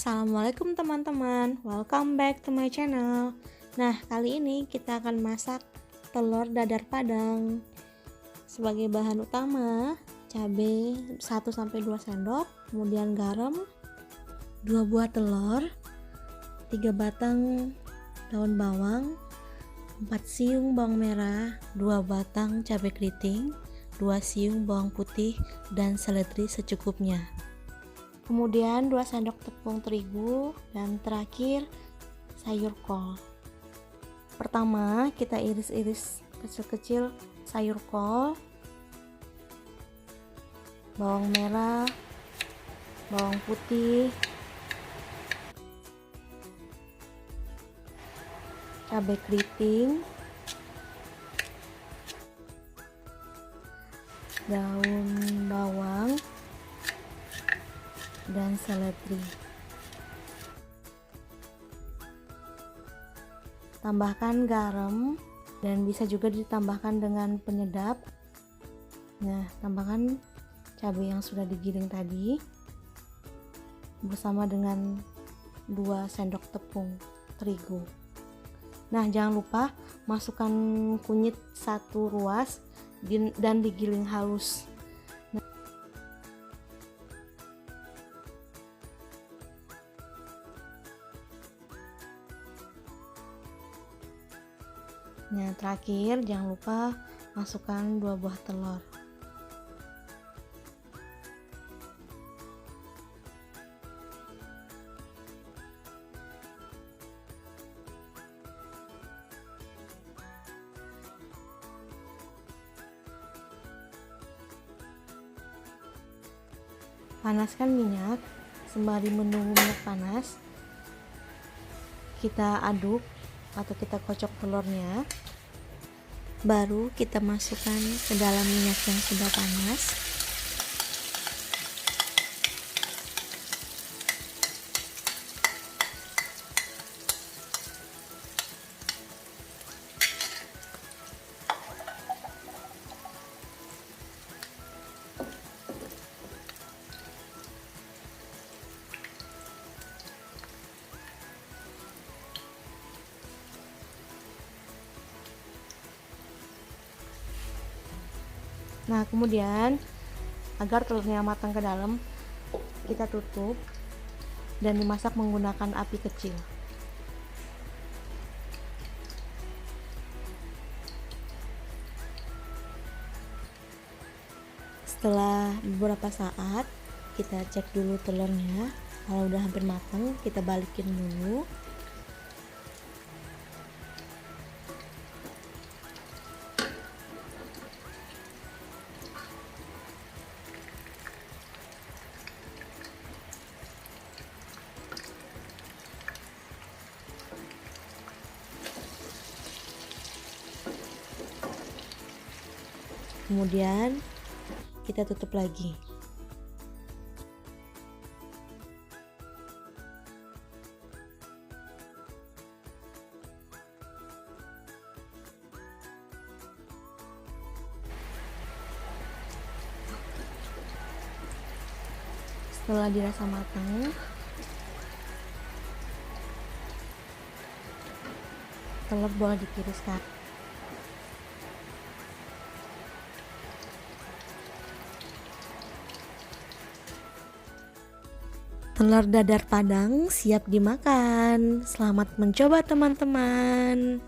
Assalamualaikum teman-teman, welcome back to my channel. Nah, kali ini kita akan masak telur dadar padang. Sebagai bahan utama, cabai 1-2 sendok, kemudian garam, 2 buah telur, 3 batang daun bawang, 4 siung bawang merah, 2 batang cabai keriting, 2 siung bawang putih, dan seledri secukupnya. Kemudian 2 sendok tepung terigu, dan terakhir sayur kol. Pertama kita iris-iris kecil-kecil sayur kol, bawang merah, bawang putih, cabai keriting, daun bawang, dan seledri. Tambahkan garam dan bisa juga ditambahkan dengan penyedap. Nah, tambahkan cabai yang sudah digiling tadi bersama dengan 2 sendok tepung terigu. Nah, jangan lupa masukkan kunyit 1 ruas dan digiling halus. Nah, terakhir jangan lupa masukkan 2 buah telur. Panaskan minyak, sembari menunggu minyak panas, kita aduk atau kita kocok telurnya. Baru kita masukkan ke dalam minyak yang sudah panas. Nah, kemudian agar telurnya matang ke dalam, kita tutup dan dimasak menggunakan api kecil. Setelah beberapa saat, kita cek dulu telurnya. Kalau udah hampir matang, kita balikin dulu. Kemudian kita tutup lagi. Setelah dirasa matang, telur boleh ditiriskan. Telur dadar padang siap dimakan. Selamat mencoba teman-teman.